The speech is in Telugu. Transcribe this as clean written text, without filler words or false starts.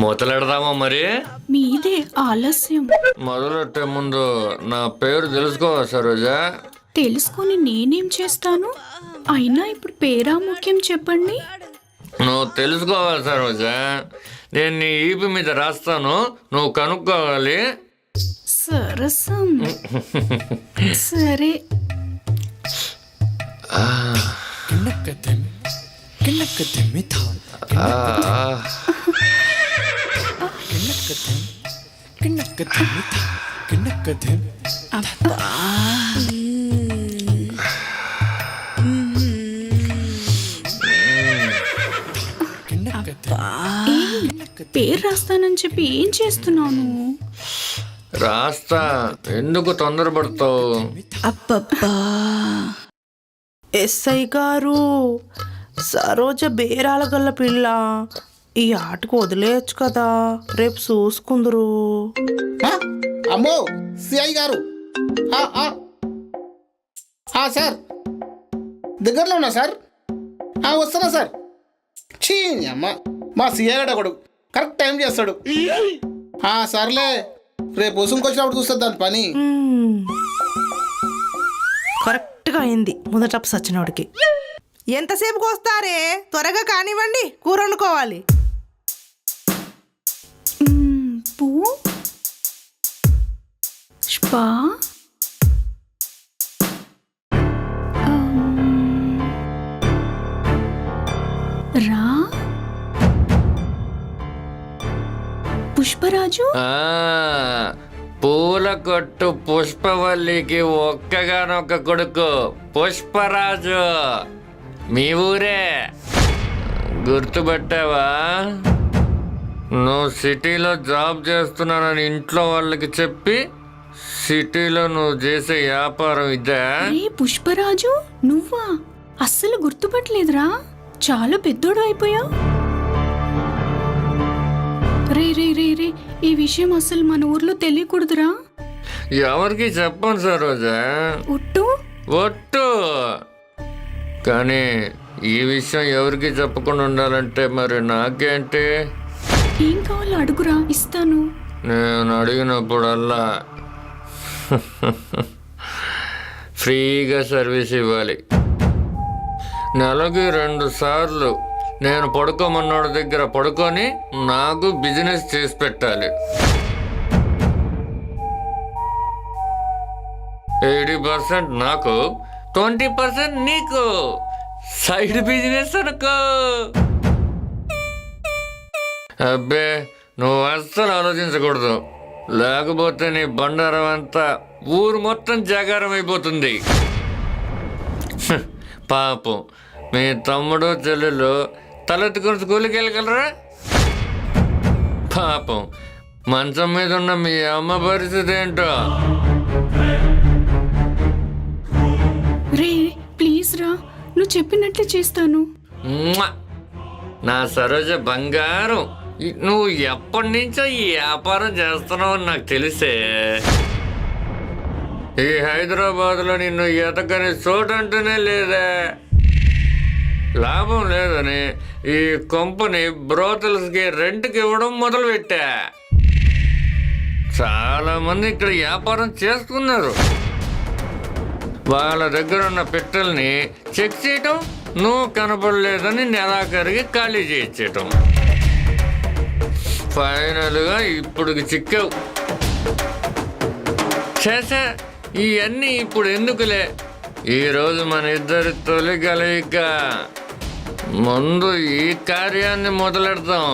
మొదలెడదామా మరి? మీదే ఆలస్యం. మొదలెట్టే ముందు నా పేరు తెలుసుకోవా సరోజా? తెలుసుకొని నేనేం చేస్తాను? అయినా ఇప్పుడు పేరా ముఖ్యం, చెప్పండి. నువ్వు తెలుసుకోవాలి సరోజా. నేను నీ ఈపి మీద రాస్తాను, నువ్వు కనుక్కోవాలి. సరసం. సరే. పేరు రాస్తానని చెప్పి ఏం చేస్తున్నాను? రాస్తా, ఎందుకు తొందరపడతావు? అబ్బబ్బా, ఎస్ఐ గారు, సరోజ బేరాల గల్ల పిల్ల, ఈ ఆటకు వదిలేయచ్చు కదా, రేపు చూసుకుందరు. అమ్మో సిఐ గారు, సార్ దగ్గరలో ఉన్నా సార్, వస్తున్నా సార్. చీ అమ్మ, మా సిఐ గారు ఒకడు కరెక్ట్ టైం చేస్తాడు. సర్లే, రేపు వసుంకొచ్చినప్పుడు చూస్తుంది దాని పని. కరెక్ట్గా అయింది మొదట సచ్చినోడికి. ఎంతసేపుకి వస్తారే, త్వరగా కానివ్వండి, కూర వండుకోవాలి. పుష్పా, రా. పుష్పరాజు, పూల కొట్టు పుష్పవల్లికి ఒక్కగానొక్క కొడుకు పుష్పరాజు. మీ ఊరే, గుర్తుపట్టావా? నువ్వు సిటీలో జాబ్ చేస్తున్నానని ఇంట్లో వాళ్ళకి చెప్పి సిటీలో నువ్వు చేసే వ్యాపారం ఇదే. పుష్పరాజు నువ్వా? అస్సలు గుర్తుపట్టలేదురా, చాలా పెద్దోడు అయిపోయావు. రే రే రే రే, ఈ విషయం అసలు మన ఊర్లో తెలియకూడదురా. ఎవరికి చెప్పను సరోజా, ఒట్టు ఒట్టు. కానీ ఈ విషయం ఎవరికి చెప్పకుండా ఉండాలంటే మరి నాకేంటి? ఏం కావాలో అడుగురా, ఇస్తాను. నేను అడిగినప్పుడల్లా ఫ్రీగా సర్వీస్ ఇవ్వాలి. నెలకి 2 సార్లు నేను పడుకోమన్నోడి దగ్గర పడుకొని నాకు బిజినెస్ చేసి పెట్టాలి. 80% నాకు, 20% నీకు. సైడ్ బిజినెస్ అనుకో. అబ్బే, నువ్వు అస్సలు ఆలోచించకూడదు, లేకపోతే నీ బండారం అంతా ఊరు మొత్తం జాగారం అయిపోతుంది. పాపం మీ తమ్ముడు చెల్లెలు తలెత్తుకుని స్కూల్కి వెళ్ళగలరా? పాపం మంచం మీద ఉన్న మీ అమ్మ పరిస్థితి ఏంటో. రే ప్లీజ్ రా, నువ్వు చెప్పినట్లే చేస్తాను. నా సరోజ బంగారం, నువ్వు ఎప్పటి నుంచో ఈ వ్యాపారం చేస్తున్నావు నాకు తెలిసే. ఈ హైదరాబాద్లో నిన్ను ఎతకని చోటు అంటూనే లేదే. లాభం లేదని ఈ కంపెనీ బ్రోతల్స్కి రెంట్కి ఇవ్వడం మొదలుపెట్టా. చాలామంది ఇక్కడ వ్యాపారం చేస్తున్నారు. వాళ్ళ దగ్గర ఉన్న పెట్టెల్ని చెక్ చేయటం, నువ్వు కనపడలేదని నెలాఖరికి ఖాళీ చేయించటం. ఫైనల్గా ఇప్పుడు చిక్కావు. చేసా, ఇవన్నీ ఇప్పుడు ఎందుకులే. ఈరోజు మన ఇద్దరి తొలి కలయిక. ముందు ఈ కార్యాన్ని మొదలెడతాం.